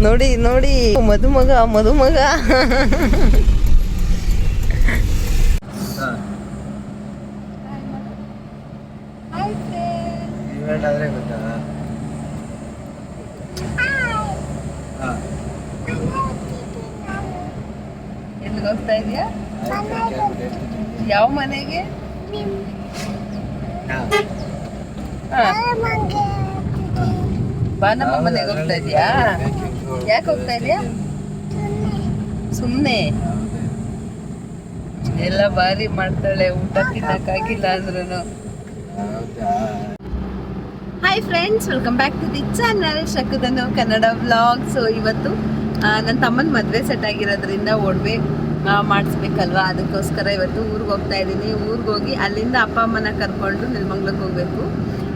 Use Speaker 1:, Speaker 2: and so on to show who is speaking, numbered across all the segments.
Speaker 1: ನೋಡಿ ನೋಡಿ ಮದುಮಗ ಮದುಮಗ. ಎಲ್ಲಿಗೆ ಹೋಗ್ತಾ ಇದೆಯಾ? ಯಾವ ಮನೆಗೆ? ಬಾನಮ್ಮ ಮನೆಗೆ ಹೋಗ್ತಾ ಇದೆಯಾ? ಯಾಕೆ ಹೋಗ್ತಾ ಇದೆಯಾ? ಸುಮ್ಮನೆ ಎಲ್ಲ ಬಾರಿ ಮಾಡ್ತಾಳೆ, ಊಟ ತಿನ್ನಕ್ಕಾಗಿಲ್ಲ ಅಂದ್ರೂ. Hi friends, welcome back to the channel ಶಕುದನು ಕನ್ನಡ ವ್ಲಾಗ್. ಸೊ ಇವತ್ತು ನನ್ನ ತಮ್ಮನ ಮದುವೆ ಸೆಟ್ ಆಗಿರೋದ್ರಿಂದ ಒಡವೆ ಮಾಡಿಸ್ಬೇಕಲ್ವಾ, ಅದಕ್ಕೋಸ್ಕರ ಇವತ್ತು ಊರಿಗೆ ಹೋಗ್ತಾ ಇದ್ದೀನಿ. ಊರಿಗೆ ಹೋಗಿ ಅಲ್ಲಿಂದ ಅಪ್ಪ ಅಮ್ಮನ ಕರ್ಕೊಂಡು ನೆಲಮಂಗ್ಲಕ್ಕೆ ಹೋಗಬೇಕು.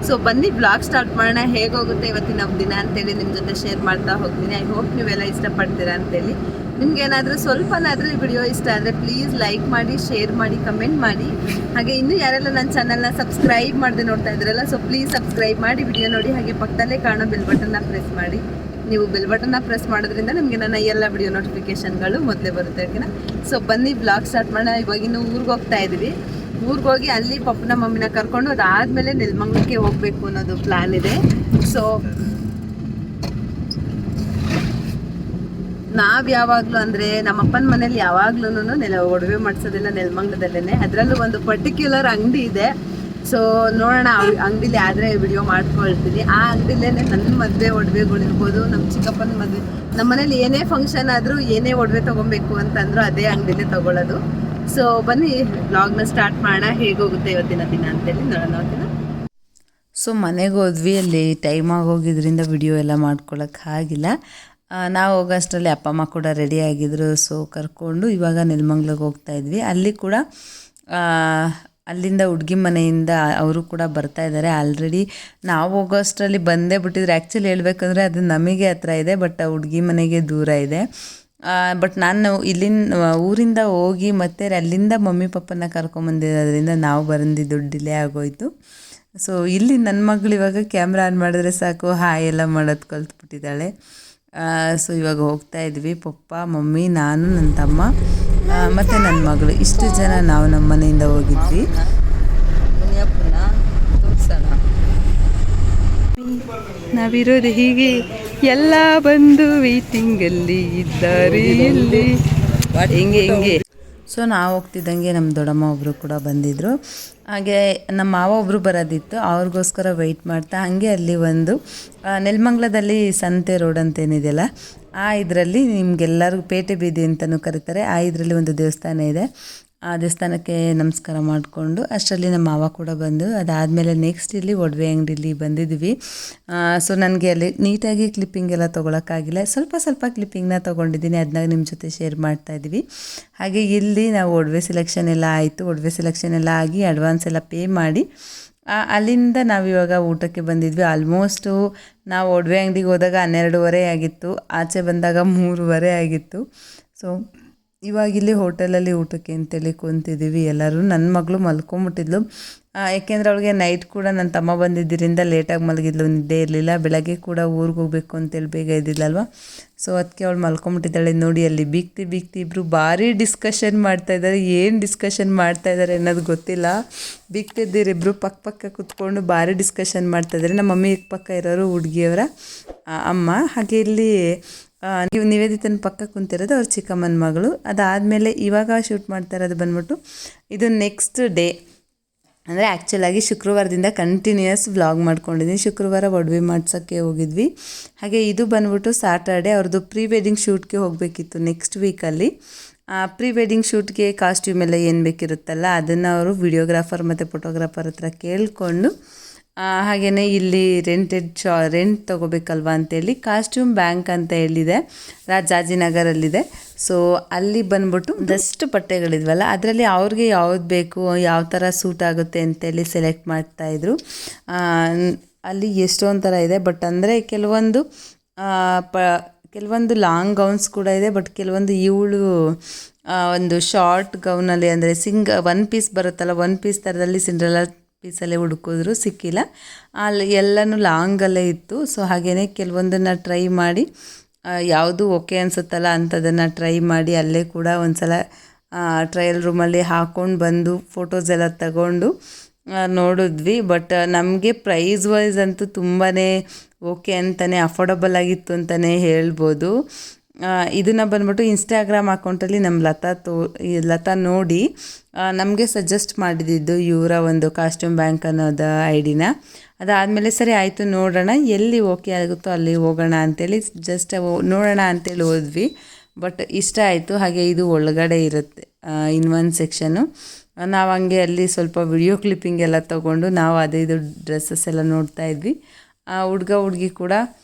Speaker 1: ಸೊ ಬನ್ನಿ ಬ್ಲಾಗ್ ಸ್ಟಾರ್ಟ್ ಮಾಡೋಣ. ಹೇಗೋಗುತ್ತೆ ಇವತ್ತಿನ ನಮ್ಮ ದಿನ ಅಂತೇಳಿ ನಿಮ್ಮ ಜೊತೆ ಶೇರ್ ಮಾಡ್ತಾ ಹೋಗ್ತೀನಿ. ಐ ಹೋಪ್ ನೀವೆಲ್ಲ ಇಷ್ಟಪಡ್ತೀರಾ ಅಂತೇಳಿ. ನಿಮ್ಗೇನಾದರೂ ಸ್ವಲ್ಪನಾದರೂ ಈ ವಿಡಿಯೋ ಇಷ್ಟ ಆದರೆ ಪ್ಲೀಸ್ ಲೈಕ್ ಮಾಡಿ, ಶೇರ್ ಮಾಡಿ, ಕಮೆಂಟ್ ಮಾಡಿ. ಹಾಗೆ ಇನ್ನೂ ಯಾರೆಲ್ಲ ನನ್ನ ಚಾನಲ್ನ ಸಬ್ಸ್ಕ್ರೈಬ್ ಮಾಡದೆ ನೋಡ್ತಾ ಇದ್ರಲ್ಲ, ಸೊ ಪ್ಲೀಸ್ ಸಬ್ಸ್ಕ್ರೈಬ್ ಮಾಡಿ, ವಿಡಿಯೋ ನೋಡಿ. ಹಾಗೆ ಪಕ್ಕದಲ್ಲೇ ಕಾಣೋ ಬೆಲ್ ಬಟನ್ನ ಪ್ರೆಸ್ ಮಾಡಿ. ನೀವು ಬೆಲ್ ಬಟನ್ನ ಪ್ರೆಸ್ ಮಾಡೋದ್ರಿಂದ ನಿಮಗೆ ನನ್ನ ಎಲ್ಲ ವಿಡಿಯೋ ನೋಟಿಫಿಕೇಷನ್ಗಳು ಮೊದಲೇ ಬರುತ್ತೆ, ಓಕೆನಾ? ಸೊ ಬನ್ನಿ ಬ್ಲಾಗ್ ಸ್ಟಾರ್ಟ್ ಮಾಡೋಣ. ಇವಾಗಿನ್ನು ಊರಿಗೆ ಹೋಗ್ತಾ ಇದ್ದೀವಿ. ಊರಿಗೆ ಹೋಗಿ ಅಲ್ಲಿ ಪಪ್ಪನ ಮಮ್ಮಿನ ಕರ್ಕೊಂಡು ಅದಾದಮೇಲೆ ನೆಲಮಂಗ್ಲಕ್ಕೆ ಹೋಗಬೇಕು ಅನ್ನೋದು ಪ್ಲ್ಯಾನ್ ಇದೆ. ಸೊ ನಾವು ಯಾವಾಗಲೂ ಅಂದರೆ ನಮ್ಮಪ್ಪನ ಮನೇಲಿ ಯಾವಾಗ್ಲೂ ಒಡವೆ ಮಾಡಿಸೋದಿಲ್ಲ ನೆಲಮಂಗ್ಲದಲ್ಲೇ. ಅದರಲ್ಲೂ ಒಂದು ಪರ್ಟಿಕ್ಯುಲರ್ ಅಂಗಡಿ ಇದೆ. ಸೊ ನೋಡೋಣ, ಅಂಗಡಿಲಿ ಆದರೆ ವಿಡಿಯೋ ಮಾಡ್ಕೊಳ್ತೀನಿ. ಆ ಅಂಗಡಿಲೇ ನನ್ನ ಮದುವೆ ಒಡವೆಗಳಿರ್ಬೋದು, ನಮ್ಮ ಚಿಕ್ಕಪ್ಪನ ಮದುವೆ, ನಮ್ಮ ಮನೇಲಿ ಏನೇ ಫಂಕ್ಷನ್ ಆದರೂ ಏನೇ ಒಡವೆ ತೊಗೊಬೇಕು ಅಂತಂದ್ರೂ ಅದೇ ಅಂಗಡಿಲೇ ತೊಗೊಳ್ಳೋದು. ಸೊ ಬನ್ನಿ ಬ್ಲಾಗ್ನ ಸ್ಟಾರ್ಟ್ ಮಾಡೋಣ. ಹೇಗೋಗುತ್ತೆ ಇವತ್ತಿನ ದಿನ ಅಂತೇಳಿ ನೋಡೋಣ, ಓಕೆನಾ?
Speaker 2: ಸೊ ಮನೆಗೆ ಹೋದ್ವಿ. ಅಲ್ಲಿ ಟೈಮ್ ಆಗೋಗಿದ್ರಿಂದ ವಿಡಿಯೋ ಎಲ್ಲ ಮಾಡ್ಕೊಳಕ್ಕೆ ಆಗಿಲ್ಲ. ನಾವು ಹೋಗೋಷ್ಟರಲ್ಲಿ ಅಪ್ಪ ಅಮ್ಮ ಕೂಡ ರೆಡಿ ಆಗಿದ್ರು. ಸೊ ಕರ್ಕೊಂಡು ಇವಾಗ ನೆಲಮಂಗ್ಲಿಗೆ ಹೋಗ್ತಾ ಇದ್ವಿ. ಅಲ್ಲಿ ಕೂಡ ಅಲ್ಲಿಂದ ಹುಡುಗಿ ಮನೆಯಿಂದ ಅವರು ಕೂಡ ಬರ್ತಾ ಇದ್ದಾರೆ. ಆಲ್ರೆಡಿ ನಾವು ಹೋಗೋಷ್ಟರಲ್ಲಿ ಬಂದೇ ಬಿಟ್ಟಿದ್ರು. ಆ್ಯಕ್ಚುಲಿ ಹೇಳ್ಬೇಕಂದ್ರೆ ಅದು ನಮಗೆ ಹತ್ರ ಇದೆ, ಬಟ್ ಹುಡುಗಿ ಮನೆಗೆ ದೂರ ಇದೆ. ಬಟ್ ನಾನು ಇಲ್ಲಿಂದ ಊರಿಂದ ಹೋಗಿ ಮತ್ತೆ ಅಲ್ಲಿಂದ ಮಮ್ಮಿ ಪಪ್ಪನ ಕರ್ಕೊಂಬಂದಿರೋದ್ರಿಂದ ನಾವು ಬಂದಿದ್ದು ಡಿಲೇ ಆಗೋಯ್ತು. ಸೊ ಇಲ್ಲಿ ನನ್ನ ಮಗಳು ಇವಾಗ ಕ್ಯಾಮ್ರಾ ಆನ್ ಮಾಡಿದ್ರೆ ಸಾಕು ಹಾಯ್ ಎಲ್ಲ ಮಾಡೋದು ಕಲ್ತ್ಬಿಟ್ಟಿದ್ದಾಳೆ. ಸೊ ಇವಾಗ ಹೋಗ್ತಾ ಇದ್ವಿ. ಪಪ್ಪ, ಮಮ್ಮಿ, ನಾನು, ನನ್ನ ತಮ್ಮ ಮತ್ತು ನನ್ನ ಮಗಳು, ಇಷ್ಟು ಜನ ನಾವು ನಮ್ಮ ಮನೆಯಿಂದ ಹೋಗಿದ್ವಿ.
Speaker 1: ನಾವಿರೋದು ಹೀಗೆ, ಎಲ್ಲ ಬಂದು ವೇಟಿಂಗಲ್ಲಿ ಇದ್ದಾರೆ ಇಲ್ಲಿ, ಹಿಂಗೆ ಹಿಂಗೆ.
Speaker 2: ಸೊ ನಾವು ಹೋಗ್ತಿದ್ದಂಗೆ ನಮ್ಮ ದೊಡ್ಡಮ್ಮ ಒಬ್ಬರು ಕೂಡ ಬಂದಿದ್ದರು. ಹಾಗೆ ನಮ್ಮ ಮಾವ ಒಬ್ಬರು ಬರೋದಿತ್ತು, ಅವ್ರಿಗೋಸ್ಕರ ವೆಯ್ಟ್ ಮಾಡ್ತಾ ಹಾಗೆ ಅಲ್ಲಿ ಒಂದು ನೆಲಮಂಗ್ಲದಲ್ಲಿ ಸಂತೆ ರೋಡ್ ಅಂತ ಏನಿದೆಯಲ್ಲ, ಆ ಇದರಲ್ಲಿ ನಿಮಗೆಲ್ಲರಿಗೂ ಪೇಟೆ ಬೀದಿ ಅಂತಲೂ ಕರೀತಾರೆ. ಆ ಇದರಲ್ಲಿ ಒಂದು ದೇವಸ್ಥಾನ ಇದೆ. ಆ ದೇವಸ್ಥಾನಕ್ಕೆ ನಮಸ್ಕಾರ ಮಾಡಿಕೊಂಡು ಅಷ್ಟರಲ್ಲಿ ನಮ್ಮ ಮಾವ ಕೂಡ ಬಂದು, ಅದಾದಮೇಲೆ ನೆಕ್ಸ್ಟ್ ಇಲ್ಲಿ ಒಡವೆ ಅಂಗಡಿಲಿ ಬಂದಿದ್ವಿ. ಸೊ ನನಗೆ ಅಲ್ಲಿ ನೀಟಾಗಿ ಕ್ಲಿಪ್ಪಿಂಗ್ ಎಲ್ಲ ತೊಗೊಳಕ್ಕಾಗಿಲ್ಲ, ಸ್ವಲ್ಪ ಕ್ಲಿಪ್ಪಿಂಗ್ನ ತೊಗೊಂಡಿದ್ದೀನಿ. ಅದನ್ನ ನಿಮ್ಮ ಜೊತೆ ಶೇರ್ ಮಾಡ್ತಾಯಿದ್ವಿ. ಹಾಗೆ ಇಲ್ಲಿ ನಾವು ಒಡವೆ ಸೆಲೆಕ್ಷನ್ ಎಲ್ಲ ಆಯಿತು. ಒಡವೆ ಸೆಲೆಕ್ಷನ್ ಎಲ್ಲ ಆಗಿ ಅಡ್ವಾನ್ಸ್ ಎಲ್ಲ ಪೇ ಮಾಡಿ ಅಲ್ಲಿಂದ ನಾವಿವಾಗ ಊಟಕ್ಕೆ ಬಂದಿದ್ವಿ. ಆಲ್ಮೋಸ್ಟು ನಾವು ಒಡವೆ ಅಂಗಡಿಗೆ ಹೋದಾಗ 12:30 ಆಗಿತ್ತು, ಆಚೆ ಬಂದಾಗ 3:30 ಆಗಿತ್ತು. ಸೊ ಇವಾಗ ಇಲ್ಲಿ ಹೋಟೆಲಲ್ಲಿ ಊಟಕ್ಕೆ ಅಂತೇಳಿ ಕುಂತಿದ್ದೀವಿ ಎಲ್ಲರೂ. ನನ್ನ ಮಗಳು ಮಲ್ಕೊಂಬಿಟ್ಟಿದ್ಲು, ಏಕೆಂದರೆ ಅವಳಿಗೆ ನೈಟ್ ಕೂಡ ನನ್ನ ತಮ್ಮ ಬಂದಿದ್ದರಿಂದ ಲೇಟಾಗಿ ಮಲಗಿದ್ಲು, ನಿದ್ದೆ ಇರಲಿಲ್ಲ. ಬೆಳಗ್ಗೆ ಕೂಡ ಊರಿಗೆ ಹೋಗಬೇಕು ಅಂತೇಳಿ ಬೇಗ ಇದ್ದಿಲ್ಲಲ್ವ. ಸೊ ಅದಕ್ಕೆ ಅವಳು ಮಲ್ಕೊಂಬಿಟ್ಟಿದ್ದಾಳೆ. ನೋಡಿ ಅಲ್ಲಿ ಬೀಗ್ತಿ ಇಬ್ಬರು ಭಾರಿ ಡಿಸ್ಕಷನ್ ಮಾಡ್ತಾಯಿದ್ದಾರೆ. ಏನು ಡಿಸ್ಕಷನ್ ಮಾಡ್ತಾಯಿದ್ದಾರೆ ಅನ್ನೋದು ಗೊತ್ತಿಲ್ಲ. ಬೀಗ್ತಿದ್ದಿರಿಬ್ಬರು ಪಕ್ಕ ಕೂತ್ಕೊಂಡು ಭಾರಿ ಡಿಸ್ಕಷನ್ ಮಾಡ್ತಾಯಿದ್ದಾರೆ. ನಮ್ಮ ಮಮ್ಮಿ ಪಕ್ಕ ಇರೋರು ಹುಡುಗಿಯವರ ಅಮ್ಮ. ಹಾಗೆ ಇಲ್ಲಿ ನೀವು ನಿವೇದಿತನ ಪಕ್ಕ ಕುಂತಿರೋದು ಅವ್ರ ಚಿಕ್ಕಮ್ಮನ ಮಗಳು. ಅದಾದಮೇಲೆ ಇವಾಗ ಶೂಟ್ ಮಾಡ್ತಾ ಇರೋದು ಬಂದ್ಬಿಟ್ಟು ಇದು ನೆಕ್ಸ್ಟ್ ಡೇ, ಅಂದರೆ ಆ್ಯಕ್ಚುಲಾಗಿ ಶುಕ್ರವಾರದಿಂದ ಕಂಟಿನ್ಯೂಯಸ್ ವ್ಲಾಗ್ ಮಾಡ್ಕೊಂಡಿದ್ದೀನಿ. ಶುಕ್ರವಾರ ಒಡವೆ ಮಾಡ್ಸೋಕ್ಕೆ ಹೋಗಿದ್ವಿ. ಹಾಗೆ ಇದು ಬಂದ್ಬಿಟ್ಟು ಸ್ಯಾಟರ್ಡೆ ಅವ್ರದ್ದು ಪ್ರೀ ವೆಡ್ಡಿಂಗ್ ಶೂಟ್ಗೆ ಹೋಗಬೇಕಿತ್ತು ನೆಕ್ಸ್ಟ್ ವೀಕಲ್ಲಿ. ಪ್ರೀ ವೆಡ್ಡಿಂಗ್ ಶೂಟ್ಗೆ ಕಾಸ್ಟ್ಯೂಮ್ ಎಲ್ಲ ಏನು ಬೇಕಿರುತ್ತಲ್ಲ ಅದನ್ನು ಅವರು ವಿಡಿಯೋಗ್ರಾಫರ್ ಮತ್ತು ಫೋಟೋಗ್ರಾಫರ್ ಹತ್ರ ಕೇಳಿಕೊಂಡು, ಹಾಗೆಯೇ ಇಲ್ಲಿ ರೆಂಟ್ ತೊಗೋಬೇಕಲ್ವ ಅಂತೇಳಿ ಕಾಸ್ಟ್ಯೂಮ್ ಬ್ಯಾಂಕ್ ಅಂತ ಹೇಳಿದೆ, ರಾಜಾಜಿನಗರಲ್ಲಿದೆ. ಸೊ ಅಲ್ಲಿ ಬಂದ್ಬಿಟ್ಟು ಒಂದಷ್ಟು ಬಟ್ಟೆಗಳಿದ್ವಲ್ಲ ಅದರಲ್ಲಿ ಅವ್ರಿಗೆ ಯಾವ್ದು ಬೇಕು, ಯಾವ ಥರ ಸೂಟ್ ಆಗುತ್ತೆ ಅಂತೇಳಿ ಸೆಲೆಕ್ಟ್ ಮಾಡ್ತಾಯಿದ್ರು. ಅಲ್ಲಿ ಎಷ್ಟೊಂದು ಥರ ಇದೆ. ಬಟ್ ಅಂದರೆ ಕೆಲವೊಂದು ಲಾಂಗ್ ಗೌನ್ಸ್ ಕೂಡ ಇದೆ. ಬಟ್ ಕೆಲವೊಂದು ಇವಳು ಒಂದು ಶಾರ್ಟ್ ಗೌನಲ್ಲಿ, ಅಂದರೆ ಒನ್ ಪೀಸ್ ಬರುತ್ತಲ್ಲ, ಒನ್ ಪೀಸ್ ಥರದಲ್ಲಿ ಸಿಂಡ್ರೆಲಾ ಪೀಸಲ್ಲೇ ಹುಡುಕಿದ್ರು, ಸಿಕ್ಕಿಲ್ಲ. ಅಲ್ಲಿ ಎಲ್ಲನೂ ಲಾಂಗಲ್ಲೇ ಇತ್ತು. ಸೊ ಹಾಗೆಯೇ ಕೆಲವೊಂದನ್ನು ಟ್ರೈ ಮಾಡಿ ಯಾವುದು ಓಕೆ ಅನಿಸುತ್ತಲ್ಲ ಅಂಥದನ್ನು ಟ್ರೈ ಮಾಡಿ ಅಲ್ಲೇ ಕೂಡ ಒಂದು ಸಲ ಟ್ರಯಲ್ ರೂಮಲ್ಲಿ ಹಾಕ್ಕೊಂಡು ಬಂದು ಫೋಟೋಸ್ ಎಲ್ಲ ತಗೊಂಡು ನೋಡಿದ್ವಿ. ಬಟ್ ನಮಗೆ ಪ್ರೈಸ್ ವೈಸ್ ಅಂತೂ ತುಂಬಾ ಓಕೆ ಅಂತಲೇ ಅಫೋರ್ಡಬಲ್ ಆಗಿತ್ತು ಅಂತಲೇ ಹೇಳ್ಬೋದು. ಇದನ್ನು ಬಂದ್ಬಿಟ್ಟು ಇನ್ಸ್ಟಾಗ್ರಾಮ್ ಅಕೌಂಟಲ್ಲಿ ನಮ್ಮ ಲತಾ ನೋಡಿ ನಮಗೆ ಸಜೆಸ್ಟ್ ಮಾಡಿದ್ದು ಇವರ ಒಂದು ಕಾಸ್ಟ್ಯೂಮ್ ಬ್ಯಾಂಕ್ ಅನ್ನೋದು ಐಡಿನ. ಅದಾದಮೇಲೆ ಸರಿ ಆಯಿತು ನೋಡೋಣ, ಎಲ್ಲಿ ಓಕೆ ಆಗುತ್ತೋ ಅಲ್ಲಿ ಹೋಗೋಣ ಅಂಥೇಳಿ ಜಸ್ಟ್ ನೋಡೋಣ ಅಂಥೇಳಿ ಹೋದ್ವಿ. ಬಟ್ ಇಷ್ಟ ಆಯಿತು. ಹಾಗೆ ಇದು ಒಳಗಡೆ ಇರುತ್ತೆ ಇನ್ನೊಂದು ಸೆಕ್ಷನ್ನು. ನಾವು ಹಂಗೆ ಅಲ್ಲಿ ಸ್ವಲ್ಪ ವಿಡಿಯೋ ಕ್ಲಿಪ್ಪಿಂಗ್ ಎಲ್ಲ ತೊಗೊಂಡು ನಾವು ಇದು ಡ್ರೆಸ್ಸಸ್ ಎಲ್ಲ ನೋಡ್ತಾ ಇದ್ವಿ. ಹುಡುಗ ಹುಡುಗಿ ಕೂಡ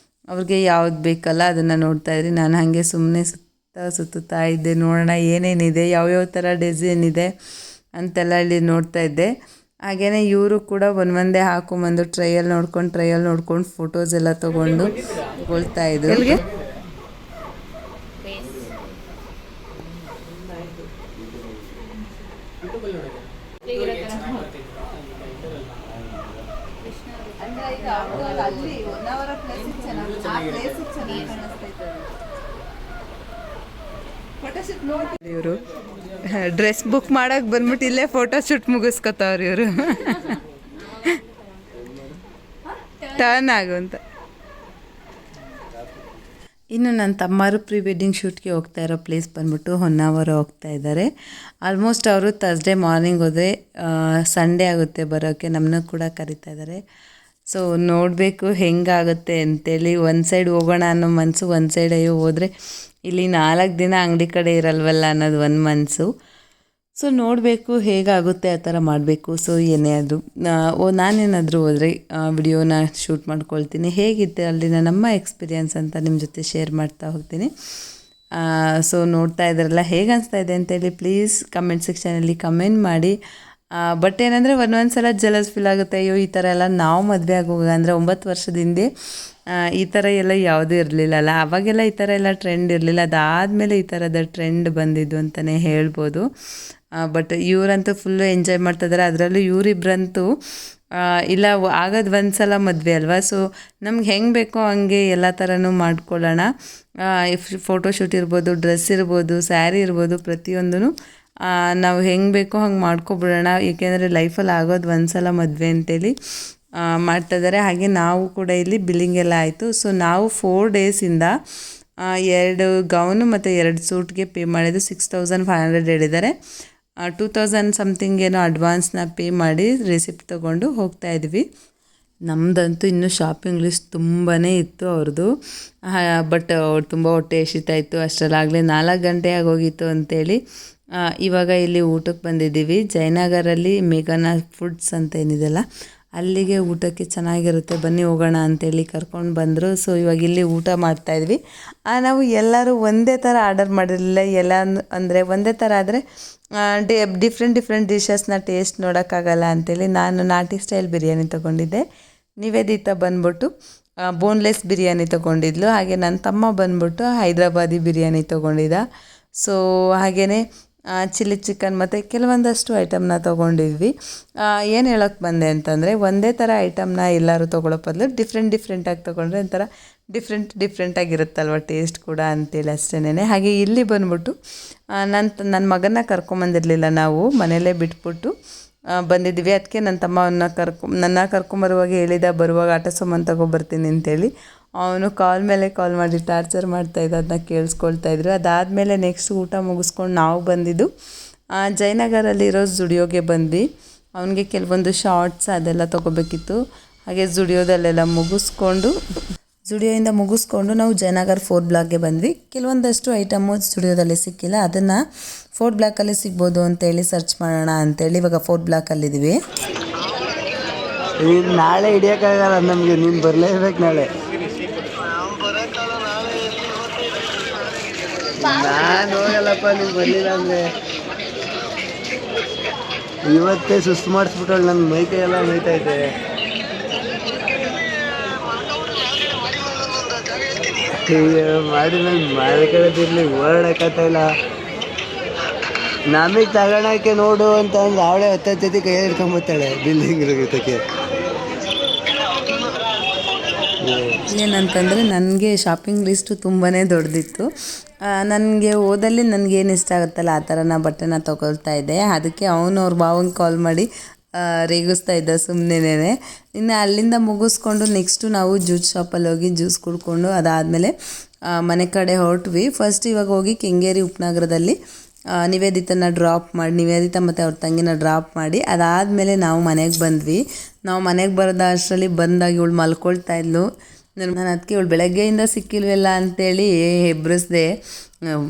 Speaker 2: ಅವ್ರಿಗೆ ಯಾವ್ದು ಬೇಕಲ್ಲ ಅದನ್ನು ನೋಡ್ತಾಯಿದ್ರಿ. ನಾನು ಹಾಗೆ ಸುಮ್ಮನೆ ಸುತ್ತಾ ಇದ್ದೆ, ನೋಡೋಣ ಏನೇನಿದೆ, ಯಾವ್ಯಾವ ಥರ ಡಿಸೈನ್ ಇದೆ ಅಂತೆಲ್ಲ ಇಲ್ಲಿ ನೋಡ್ತಾ ಇದ್ದೆ. ಹಾಗೆಯೇ ಇವರು ಕೂಡ ಒಂದೇ ಹಾಕೊಂಬಂದು ಟ್ರಯಲ್ ನೋಡ್ಕೊಂಡು ಫೋಟೋಸ್ ಎಲ್ಲ ತೊಗೊಂಡು ತಗೊಳ್ತಾ ಇದ್ರು. ಇವರು ಡ್ರೆಸ್ ಬುಕ್ ಮಾಡಕ್ ಬಂದ್ಬಿಟ್ಟು ಇಲ್ಲೇ ಫೋಟೋ ಶೂಟ್ ಮುಗಿಸ್ಕೊತಾವ್ರಿ ಇವರು. ಟರ್ನ್ ಆಗು ಅಂತ. ಇನ್ನು ನನ್ನ ತಮ್ಮರು ಪ್ರೀ ವೆಡ್ಡಿಂಗ್ ಶೂಟ್ಗೆ ಹೋಗ್ತಾ ಇರೋ ಪ್ಲೇಸ್ ಬಂದ್ಬಿಟ್ಟು ಹೊನ್ನಾವರ ಹೋಗ್ತಾ ಇದ್ದಾರೆ. ಆಲ್ಮೋಸ್ಟ್ ಅವರು ಥರ್ಸ್ಡೇ ಮಾರ್ನಿಂಗ್ ಹೋದರೆ ಸಂಡೇ ಆಗುತ್ತೆ ಬರೋಕ್ಕೆ. ನಮ್ಮನ್ನು ಕೂಡ ಕರಿತಾ ಇದ್ದಾರೆ. ಸೊ ನೋಡಬೇಕು ಹೆಂಗಾಗುತ್ತೆ ಅಂತೇಳಿ. ಒಂದು ಸೈಡ್ ಹೋಗೋಣ ಅನ್ನೋ ಮನಸ್ಸು, ಒಂದು ಸೈಡ್ ಅಯ್ಯೋ ಹೋದರೆ ಇಲ್ಲಿ 4 ದಿನ ಅಂಗಡಿ ಕಡೆ ಇರಲ್ವಲ್ಲ ಅನ್ನೋದು ಒಂದು ಮನಸ್ಸು. ಸೊ ನೋಡಬೇಕು ಹೇಗಾಗುತ್ತೆ ಆ ಥರ ಮಾಡಬೇಕು. ಸೊ ಏನೇ ಆದರೂ ನಾನೇನಾದರೂ ಹೋದರೆ ವಿಡಿಯೋನ ಶೂಟ್ ಮಾಡ್ಕೊಳ್ತೀನಿ. ಹೇಗಿತ್ತು ಅಲ್ಲಿನ ನಮ್ಮ ಎಕ್ಸ್ಪೀರಿಯನ್ಸ್ ಅಂತ ನಿಮ್ಮ ಜೊತೆ ಶೇರ್ ಮಾಡ್ತಾ ಹೋಗ್ತೀನಿ. ಸೊ ನೋಡ್ತಾ ಇದ್ದಾರಲ್ಲ, ಹೇಗೆ ಅನಿಸ್ತಾ ಇದೆ ಅಂತೇಳಿ ಪ್ಲೀಸ್ ಕಮೆಂಟ್ ಸೆಕ್ಷನಲ್ಲಿ ಕಮೆಂಟ್ ಮಾಡಿ. ಬಟ್ ಏನಂದರೆ ಒಂದೊಂದು ಸಲ ಜಲಸ್ ಫೀಲ್ ಆಗುತ್ತೆ. ಅಯ್ಯೋ ಈ ಥರ ಎಲ್ಲ ನಾವು ಮದುವೆ ಆಗುವಾಗ ಅಂದರೆ 9 ವರ್ಷದ ಹಿಂದೆ ಈ ಥರ ಎಲ್ಲ ಯಾವುದೂ ಇರಲಿಲ್ಲಲ್ಲ. ಆವಾಗೆಲ್ಲ ಈ ಥರ ಎಲ್ಲ ಟ್ರೆಂಡ್ ಇರಲಿಲ್ಲ. ಅದಾದಮೇಲೆ ಈ ಥರದ ಟ್ರೆಂಡ್ ಬಂದಿದ್ದು ಅಂತಲೇ ಹೇಳ್ಬೋದು. ಬಟ್ ಇವರಂತೂ ಫುಲ್ಲು ಎಂಜಾಯ್ ಮಾಡ್ತಿದ್ದಾರೆ. ಅದರಲ್ಲೂ ಇವರಿಬ್ಬರಂತೂ ಇಲ್ಲ ಆಗೋದು ಒಂದು ಸಲ ಮದುವೆ ಅಲ್ವಾ. ಸೊ ನಮ್ಗೆ ಹೆಂಗೆ ಬೇಕೋ ಹಂಗೆ ಎಲ್ಲ ಥರನೂ ಮಾಡ್ಕೊಳ್ಳೋಣ. ಫೋಟೋಶೂಟ್ ಇರ್ಬೋದು, ಡ್ರೆಸ್ ಇರ್ಬೋದು, ಸ್ಯಾರಿ ಇರ್ಬೋದು, ಪ್ರತಿಯೊಂದೂ ನಾವು ಹೆಂಗೆ ಬೇಕೋ ಹಂಗೆ ಮಾಡ್ಕೊಬಿಡೋಣ. ಏಕೆಂದರೆ ಲೈಫಲ್ಲಿ ಆಗೋದು ಒಂದು ಸಲ ಮದುವೆ ಅಂತೇಳಿ ಮಾಡ್ತಾಯಿದ್ದಾರೆ. ಹಾಗೆ ನಾವು ಕೂಡ ಇಲ್ಲಿ ಬಿಲ್ಲಿಂಗ್ ಎಲ್ಲ ಆಯಿತು. ಸೊ ನಾವು 4 ಡೇಸಿಂದ 2 ಗೌನು ಮತ್ತು 2 ಸೂಟ್ಗೆ ಪೇ ಮಾಡಿದ್ದು 6500 ಹೇಳಿದ್ದಾರೆ. 2000 ಸಮಥಿಂಗ್ ಏನೋ ಅಡ್ವಾನ್ಸ್ನ ಪೇ ಮಾಡಿ ರಿಸಿಪ್ಟ್ ತೊಗೊಂಡು ಹೋಗ್ತಾ ಇದ್ವಿ. ನಮ್ಮದಂತೂ ಇನ್ನೂ ಶಾಪಿಂಗ್ ಲಿಸ್ಟ್ ತುಂಬಾ ಇತ್ತು ಅವ್ರದ್ದು. ಬಟ್ ತುಂಬ ಹೊಟ್ಟೆ ಹಸಿತಾ ಇತ್ತು. ಅಷ್ಟರಲ್ಲಾಗಲೇ 4 ಗಂಟೆ ಆಗೋಗಿತ್ತು ಅಂತೇಳಿ ಇವಾಗ ಇಲ್ಲಿ ಊಟಕ್ಕೆ ಬಂದಿದ್ದೀವಿ. ಜಯನಗರಲ್ಲಿ ಮೇಘನ ಫುಡ್ಸ್ ಅಂತ ಏನಿದೆಲ್ಲ ಅಲ್ಲಿಗೆ ಊಟಕ್ಕೆ ಚೆನ್ನಾಗಿರುತ್ತೆ, ಬನ್ನಿ ಹೋಗೋಣ ಅಂತೇಳಿ ಕರ್ಕೊಂಡು ಬಂದರು. ಸೊ ಇವಾಗ ಇಲ್ಲಿ ಊಟ ಮಾಡ್ತಾಯಿದ್ವಿ. ನಾವು ಎಲ್ಲರೂ ಒಂದೇ ಥರ ಆರ್ಡರ್ ಮಾಡಿರಲಿಲ್ಲ. ಎಲ್ಲ ಅಂದರೆ ಒಂದೇ ಥರ ಆದರೆ ಡಿಫ್ರೆಂಟ್ ಡಿಶಸ್ನ ಟೇಸ್ಟ್ ನೋಡೋಕ್ಕಾಗಲ್ಲ ಅಂತೇಳಿ ನಾನು ನಾಟಿ ಸ್ಟೈಲ್ ಬಿರಿಯಾನಿ ತೊಗೊಂಡಿದ್ದೆ. ನಿವೇದಿತ ಬಂದ್ಬಿಟ್ಟು ಬೋನ್ಲೆಸ್ ಬಿರಿಯಾನಿ ತೊಗೊಂಡಿದ್ಲು. ಹಾಗೆ ನನ್ನ ತಮ್ಮ ಬಂದ್ಬಿಟ್ಟು ಹೈದ್ರಾಬಾದಿ ಬಿರಿಯಾನಿ ತೊಗೊಂಡಿದ್ದ. ಸೊ ಹಾಗೆಯೇ ಚಿಲ್ಲಿ ಚಿಕನ್ ಮತ್ತು ಕೆಲವೊಂದಷ್ಟು ಐಟಮ್ನ ತೊಗೊಂಡಿದ್ವಿ. ಏನು ಹೇಳೋಕ್ಕೆ ಬಂದೆ ಅಂತಂದರೆ, ಒಂದೇ ಥರ ಐಟಮ್ನ ಎಲ್ಲರೂ ತೊಗೊಳ್ಳೋ ಬದಲು ಡಿಫ್ರೆಂಟಾಗಿ ತೊಗೊಂಡ್ರೆ ಒಂಥರ ಡಿಫ್ರೆಂಟಾಗಿರುತ್ತಲ್ವ ಟೇಸ್ಟ್ ಕೂಡ ಅಂತೇಳಿ ಅಷ್ಟೇನೆ. ಹಾಗೆ ಇಲ್ಲಿ ಬಂದ್ಬಿಟ್ಟು ನನ್ನ ಮಗನ ಕರ್ಕೊಂಬಂದಿರಲಿಲ್ಲ, ನಾವು ಮನೆಯಲ್ಲೇ ಬಿಟ್ಬಿಟ್ಟು ಬಂದಿದ್ವಿ. ಅದಕ್ಕೆ ನನ್ನ ತಮ್ಮವನ್ನು ನನ್ನ ಕರ್ಕೊಂಬರುವಾಗ ಹೇಳಿದ, ಬರುವಾಗ ಆಟ ಸಾಮಾನು ತಗೊಬರ್ತೀನಿ ಅಂತೇಳಿ. ಅವನು ಕಾಲ್ ಮೇಲೆ ಕಾಲ್ ಮಾಡಿ ಟಾರ್ಚರ್ ಮಾಡ್ತಾಯಿದ್ದ, ಅದನ್ನ ಕೇಳಿಸ್ಕೊಳ್ತಾಯಿದ್ರು. ಅದಾದಮೇಲೆ ನೆಕ್ಸ್ಟ್ ಊಟ ಮುಗಿಸ್ಕೊಂಡು ನಾವು ಬಂದಿದ್ದು ಜಯನಗರಲ್ಲಿರೋ ಜುಡಿಯೋಗೆ ಬಂದ್ವಿ. ಅವನಿಗೆ ಕೆಲವೊಂದು ಶಾರ್ಟ್ಸ್ ಅದೆಲ್ಲ ತೊಗೋಬೇಕಿತ್ತು. ಹಾಗೆ ಜುಡಿಯೋದಲ್ಲೆಲ್ಲ ಜುಡಿಯೋಯಿಂದ ಮುಗಿಸ್ಕೊಂಡು ನಾವು ಜಯನಗರ್ 4th ಬ್ಲಾಕ್ಗೆ ಬಂದ್ವಿ. ಕೆಲವೊಂದಷ್ಟು ಐಟಮು ಸ್ಟುಡಿಯೋದಲ್ಲಿ ಸಿಕ್ಕಿಲ್ಲ, ಅದನ್ನು 4th ಬ್ಲಾಕಲ್ಲಿ ಸಿಗ್ಬೋದು ಅಂತೇಳಿ ಸರ್ಚ್ ಮಾಡೋಣ ಅಂತೇಳಿ ಇವಾಗ 4th ಬ್ಲಾಕಲ್ಲಿದ್ದೀವಿ.
Speaker 3: ನಾಳೆ ಹಿಡಿಯೋಕ್ಕಾಗಲ್ಲ ನಮಗೆ, ನೀನು ಬರಲೇಬೇಕು ನಾಳೆ. ನಾನು ಹೋಗಲ್ಲಪ್ಪ, ನೀವು ಬರಲಿಲ್ಲ ಅಂದರೆ. ಇವತ್ತೇ ಸುಸ್ತು ಮಾಡಿಸ್ಬಿಟ್ಟಳು, ನನ್ನ ಮೈಕೈ ಎಲ್ಲ ನೋಯ್ತೈತೆ. ಮಾಡಿ ನಾನು ಮಾಡ್ಕೊಳ್ಳೋದಿರಲಿ, ಓಡಾಡಕ್ಕಾಗ್ತಾಯಿಲ್ಲ. ನಮಗೆ ತಗೊಳಕ್ಕೆ ನೋಡು ಅಂತ ಅಂದ್ರೆ ಅವಳೇ 10 ಜೊತೆ ಕೈ ಹಿಡ್ಕೊಂಬತ್ತಾಳೆ ಬಿಲ್ಡಿಂಗ್ ಇರೋದಕ್ಕೆ.
Speaker 2: ಏನಂತಂದರೆ ನನಗೆ ಶಾಪಿಂಗ್ ಲಿಸ್ಟು ತುಂಬಾ ದೊಡ್ಡದಿತ್ತು. ನನಗೆ ಓದಲ್ಲಿ ನನಗೇನು ಇಷ್ಟ ಆಗುತ್ತಲ್ಲ ಆ ಥರ ನಾ ಬಟ್ಟೆನ ತೊಗೊಳ್ತಾ ಇದ್ದೆ. ಅದಕ್ಕೆ ಅವನು ಅವ್ರ ಭಾವಂಗೆ ಕಾಲ್ ಮಾಡಿ ರೇಗಿಸ್ತಾ ಇದ್ದ ಸುಮ್ಮನೆನೇ. ಇನ್ನು ಅಲ್ಲಿಂದ ಮುಗಿಸ್ಕೊಂಡು ನೆಕ್ಸ್ಟು ನಾವು ಜ್ಯೂಸ್ ಶಾಪಲ್ಲಿ ಹೋಗಿ ಜ್ಯೂಸ್ ಕುಡ್ಕೊಂಡು ಅದಾದಮೇಲೆ ಮನೆ ಕಡೆ ಹೊರಟ್ವಿ. ಫಸ್ಟ್ ಇವಾಗ ಹೋಗಿ ಕೆಂಗೇರಿ ಉಪನಗರದಲ್ಲಿ ನಿವೇದಿತನ ಡ್ರಾಪ್ ಮಾಡಿ, ನಿವೇದಿತಾ ಮತ್ತು ಅವ್ರ ತಂಗಿನ ಡ್ರಾಪ್ ಮಾಡಿ ಅದಾದಮೇಲೆ ನಾವು ಮನೆಗೆ ಬಂದ್ವಿ. ನಾವು ಮನೆಗೆ ಬರೋದು ಅಷ್ಟರಲ್ಲಿ ಬಂದಾಗ ಇವಳು ಮಲ್ಕೊಳ್ತಾ ಇದ್ಲು. ನಾನು ಅದಕ್ಕೆ ಇವಳು ಬೆಳಗ್ಗೆಯಿಂದ ಸಿಕ್ಕಿಲ್ವಲ್ಲ ಅಂತೇಳಿ ಹೆಬ್ರಿಸ್ದೆ.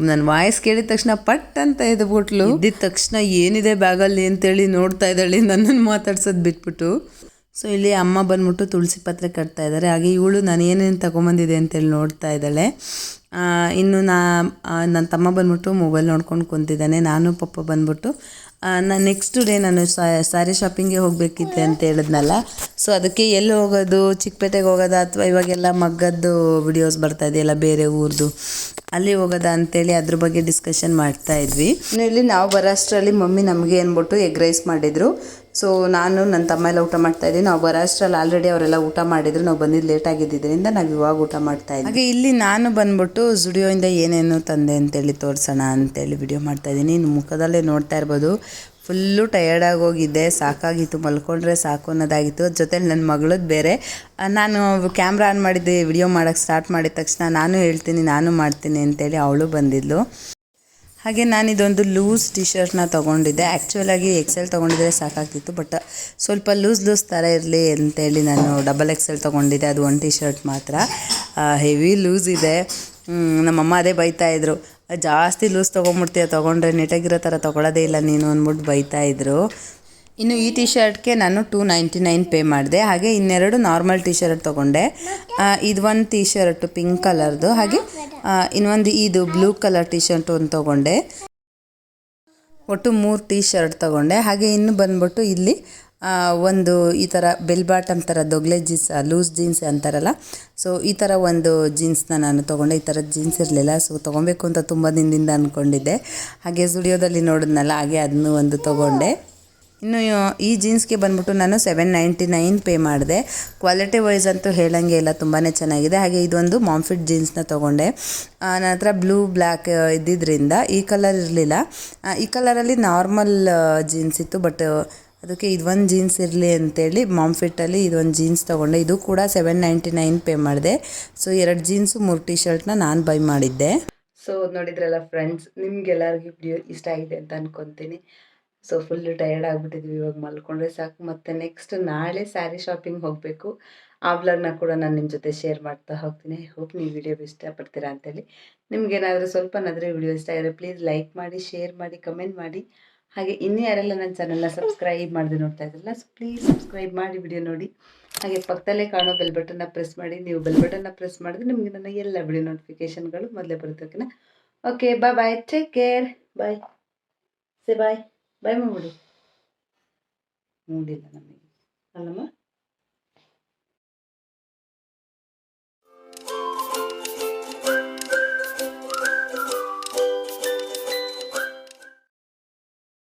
Speaker 2: ನನ್ನ ವಾಯ್ಸ್ ಕೇಳಿದ ತಕ್ಷಣ ಪಟ್ ಅಂತ ಎದ್ಬಿಟ್ಲು. ಇದ್ದಿದ ತಕ್ಷಣ ಏನಿದೆ ಬ್ಯಾಗಲ್ಲಿ ಅಂತೇಳಿ ನೋಡ್ತಾ ಇದ್ದಾಳೆ, ನನ್ನನ್ನು ಮಾತಾಡ್ಸೋದು ಬಿಟ್ಬಿಟ್ಟು. ಸೊ ಇಲ್ಲಿ ಅಮ್ಮ ಬಂದ್ಬಿಟ್ಟು ತುಳಸಿ ಪತ್ರೆ ಕಟ್ತಾ ಇದ್ದಾರೆ. ಹಾಗೆ ಇವಳು ನಾನು ಏನೇನು ತೊಗೊಂಬಂದಿದೆ ಅಂತೇಳಿ ನೋಡ್ತಾ ಇದ್ದಾಳೆ. ಇನ್ನು ನನ್ನ ತಮ್ಮ ಬಂದ್ಬಿಟ್ಟು ಮೊಬೈಲ್ ನೋಡ್ಕೊಂಡು ಕುಂತಿದ್ದಾನೆ. ನಾನು ಪಪ್ಪ ಬಂದ್ಬಿಟ್ಟು ನಾನು ನೆಕ್ಸ್ಟ್ ಡೇ ನಾನು ಸ್ಯಾರಿ ಶಾಪಿಂಗ್ಗೆ ಹೋಗಬೇಕಿತ್ತೆ ಅಂತ ಹೇಳಿದ್ನಲ್ಲ. ಸೊ ಅದಕ್ಕೆ ಎಲ್ಲಿ ಹೋಗೋದು, ಚಿಕ್ಕಪೇಟೆಗೆ ಹೋಗೋದಾ ಅಥವಾ ಇವಾಗೆಲ್ಲ ಮಗ್ಗದ್ದು ವಿಡಿಯೋಸ್ ಬರ್ತಾ ಇದೆಯಲ್ಲ ಬೇರೆ ಊರದು, ಅಲ್ಲಿ ಹೋಗೋದಾ ಅಂತೇಳಿ ಅದ್ರ ಬಗ್ಗೆ ಡಿಸ್ಕಷನ್ ಮಾಡ್ತಾ ಇದ್ವಿ. ಇನ್ನು ಇಲ್ಲಿ ನಾವು ಬರೋ ಅಷ್ಟರಲ್ಲಿ ಮಮ್ಮಿ ನಮಗೆ ಅಂದ್ಬಿಟ್ಟು ಎಗ್ ರೈಸ್ ಮಾಡಿದರು. ಸೊ ನಾನು ನನ್ನ ತಮ್ಮ ಎಲ್ಲ ಊಟ ಮಾಡ್ತಾಯಿದ್ವಿ. ನಾವು ಬರೋ ಅಷ್ಟರಲ್ಲಿ ಆಲ್ರೆಡಿ ಅವರೆಲ್ಲ ಊಟ ಮಾಡಿದ್ರು. ನಾವು ಬಂದಿದ್ದು ಲೇಟ್ ಆಗಿದ್ದರಿಂದ ನಾವು ಇವಾಗ ಊಟ ಮಾಡ್ತಾಯಿದ್ವಿ. ಹಾಗೆ ಇಲ್ಲಿ ನಾನು ಬಂದ್ಬಿಟ್ಟು ಜುಡಿಯೋಯಿಂದ ಏನೇನು ತಂದೆ ಅಂತೇಳಿ ತೋರಿಸೋಣ ಅಂತೇಳಿ ವಿಡಿಯೋ ಮಾಡ್ತಾಯಿದ್ದೀನಿ. ಇನ್ನು ಮುಖದಲ್ಲೇ ನೋಡ್ತಾ ಇರ್ಬೋದು, ಫುಲ್ಲು ಟಯರ್ಡಾಗಿ ಹೋಗಿದ್ದೆ, ಸಾಕಾಗಿತ್ತು, ಮಲ್ಕೊಂಡ್ರೆ ಸಾಕು ಅನ್ನೋದಾಗಿತ್ತು. ಜೊತೆಲಿ ನನ್ನ ಮಗಳದ್ದು ಬೇರೆ. ನಾನು ಕ್ಯಾಮ್ರಾ ಆನ್ ಮಾಡಿದ್ದೆ, ವಿಡಿಯೋ ಮಾಡೋಕ್ಕೆ ಸ್ಟಾರ್ಟ್ ಮಾಡಿದ ತಕ್ಷಣ ನಾನು ಹೇಳ್ತೀನಿ, ನಾನು ಮಾಡ್ತೀನಿ ಅಂತೇಳಿ ಅವಳು ಬಂದಿದ್ಲು. ಹಾಗೆ ನಾನು ಇದೊಂದು ಲೂಸ್ ಟಿ ಶರ್ಟ್ನ ತೊಗೊಂಡಿದ್ದೆ. ಆ್ಯಕ್ಚುಲಾಗಿ ಎಕ್ಸೆಲ್ ತೊಗೊಂಡಿದ್ರೆ ಸಾಕಾಗ್ತಿತ್ತು, ಬಟ್ ಸ್ವಲ್ಪ ಲೂಸ್ ಥರ ಇರಲಿ ಅಂತೇಳಿ ನಾನು ಡಬಲ್ ಎಕ್ಸೆಲ್ ತೊಗೊಂಡಿದ್ದೆ. ಅದು ಒಂದು ಟಿ ಶರ್ಟ್ ಮಾತ್ರ ಹೆವಿ ಲೂಸ್ ಇದೆ. ನಮ್ಮಮ್ಮ ಅದೇ ಬೈತಾಯಿದ್ರು, ಜಾಸ್ತಿ ಲೂಸ್ ತೊಗೊಂಬಿಡ್ತೀಯ, ತೊಗೊಂಡ್ರೆ ನೀಟಾಗಿರೋ ಥರ ತೊಗೊಳ್ಳೋದೇ ಇಲ್ಲ ನೀನು ಅಂದ್ಬಿಟ್ಟು ಬೈತಾಯಿದ್ರು. ಇನ್ನು ಈ ಟಿ ಶರ್ಟ್ಗೆ ನಾನು $299 ಪೇ ಮಾಡಿದೆ. ಹಾಗೆ ಇನ್ನೆರಡು ನಾರ್ಮಲ್ ಟಿ ಶರ್ಟ್ ತೊಗೊಂಡೆ. ಇದು ಒಂದು ಟಿ ಶರ್ಟು ಪಿಂಕ್ ಕಲರ್ದು, ಹಾಗೆ ಇನ್ನೊಂದು ಇದು ಬ್ಲೂ ಕಲರ್ ಟಿ ಶರ್ಟ್ ಒಂದು ತೊಗೊಂಡೆ. ಒಟ್ಟು 3 ಟಿ ಶರ್ಟ್ ತೊಗೊಂಡೆ. ಹಾಗೆ ಇನ್ನು ಬಂದ್ಬಿಟ್ಟು ಇಲ್ಲಿ ಒಂದು ಈ ಥರ ಬೆಲ್ ಬಾಟಮ್ ಥರ ದೊಗ್ಲೆ ಜೀನ್ಸ್, ಲೂಸ್ ಜೀನ್ಸ್ ಅಂತಾರಲ್ಲ, ಸೊ ಈ ಥರ ಒಂದು ಜೀನ್ಸ್ನ ನಾನು ತೊಗೊಂಡೆ. ಈ ಥರದ ಜೀನ್ಸ್ ಇರಲಿಲ್ಲ, ಸೊ ತೊಗೊಬೇಕು ಅಂತ ತುಂಬ ದಿನದಿಂದ ಅಂದ್ಕೊಂಡಿದ್ದೆ. ಹಾಗೆ ಸ್ಟುಡಿಯೋದಲ್ಲಿ ನೋಡಿದ್ನಲ್ಲ, ಹಾಗೆ ಅದನ್ನು ಒಂದು ತೊಗೊಂಡೆ. ಇನ್ನು ಈ ಜೀನ್ಸ್ಗೆ ಬಂದ್ಬಿಟ್ಟು ನಾನು $799 ಪೇ ಮಾಡಿದೆ. ಕ್ವಾಲಿಟಿ ವೈಸ್ ಅಂತೂ ಹೇಳಂಗೆ ಇಲ್ಲ, ತುಂಬಾ ಚೆನ್ನಾಗಿದೆ. ಹಾಗೆ ಇದೊಂದು ಮಾಮ್ಫಿಟ್ ಜೀನ್ಸ್ನ ತೊಗೊಂಡೆ. ನನ್ನ ಹತ್ರ ಬ್ಲೂ ಬ್ಲ್ಯಾಕ್ ಇದ್ದಿದ್ದರಿಂದ ಈ ಕಲರ್ ಇರಲಿಲ್ಲ. ಈ ಕಲರಲ್ಲಿ ನಾರ್ಮಲ್ ಜೀನ್ಸ್ ಇತ್ತು, ಬಟ್ ಅದಕ್ಕೆ ಇದೊಂದು ಜೀನ್ಸ್ ಇರಲಿ ಅಂತೇಳಿ ಮಾಮ್ಫಿಟ್ಟಲ್ಲಿ ಇದೊಂದು ಜೀನ್ಸ್ ತೊಗೊಂಡೆ. ಇದು ಕೂಡ $799 ಪೇ ಮಾಡಿದೆ. ಸೊ 2 ಜೀನ್ಸು 3 ಟಿ ಶರ್ಟ್ನ ನಾನು ಬೈ ಮಾಡಿದ್ದೆ. ಸೊ ನೋಡಿದ್ರಲ್ಲ ಫ್ರೆಂಡ್ಸ್, ನಿಮ್ಗೆಲ್ಲರಿಗೂ ವಿಡಿಯೋ ಇಷ್ಟ ಆಗಿದೆ ಅಂತ ಅಂದ್ಕೊತೀನಿ. ಸೊ ಫುಲ್ಲು ಟಯರ್ಡ್ ಆಗಿಬಿಟ್ಟಿದ್ವಿ, ಇವಾಗ ಮಲ್ಕೊಂಡ್ರೆ ಸಾಕು. ಮತ್ತು ನೆಕ್ಸ್ಟ್ ನಾಳೆ ಸ್ಯಾರಿ ಶಾಪಿಂಗ್ ಹೋಗಬೇಕು. ಆ ವ್ಲಾಗ್ನ ಕೂಡ ನಾನು ನಿಮ್ಮ ಜೊತೆ ಶೇರ್ ಮಾಡ್ತಾ ಹೋಗ್ತೀನಿ. ಐ ಹೋಪ್ ನೀವು ವಿಡಿಯೋ ಇಷ್ಟಪಡ್ತೀರಾ ಅಂತೇಳಿ. ನಿಮ್ಗೇನಾದರೂ ಸ್ವಲ್ಪನಾದರೂ ವಿಡಿಯೋ ಇಷ್ಟ ಆಗಿದ್ರೆ ಪ್ಲೀಸ್ ಲೈಕ್ ಮಾಡಿ, ಶೇರ್ ಮಾಡಿ, ಕಮೆಂಟ್ ಮಾಡಿ. ಹಾಗೆ ಇನ್ನೂ ಯಾರೆಲ್ಲ ನನ್ನ ಚಾನಲ್ನ ಸಬ್ಸ್ಕ್ರೈಬ್ ಮಾಡದೆ ನೋಡ್ತಾ ಇದ್ರಲ್ಲ, ಸೊ ಪ್ಲೀಸ್ ಸಬ್ಸ್ಕ್ರೈಬ್ ಮಾಡಿ ವಿಡಿಯೋ ನೋಡಿ. ಹಾಗೆ ಪಕ್ಕದಲ್ಲೇ ಕಾಣೋ ಬೆಲ್ ಬಟನ್ನ ಪ್ರೆಸ್ ಮಾಡಿ. ನೀವು ಬೆಲ್ ಬಟನ್ನ ಪ್ರೆಸ್ ಮಾಡಿದ್ರೆ ನಿಮಗೆ ನನ್ನ ಎಲ್ಲ ವಿಡಿಯೋ ನೋಟಿಫಿಕೇಷನ್ಗಳು ಮೊದಲೇ ಬರುತ್ತೆ. ಓಕೆನಾ? ಓಕೆ, ಬಾಯ್, ಟೇಕ್ ಕೇರ್, ಬಾಯ್, ಸೇ ಬಾಯ್. ಬಾಯ್ ಮಾಡ್ಬಿಡು. ನೋಡಿಲ್ಲ ನಮಗೆ ಅಲ್ಲಮ್ಮ.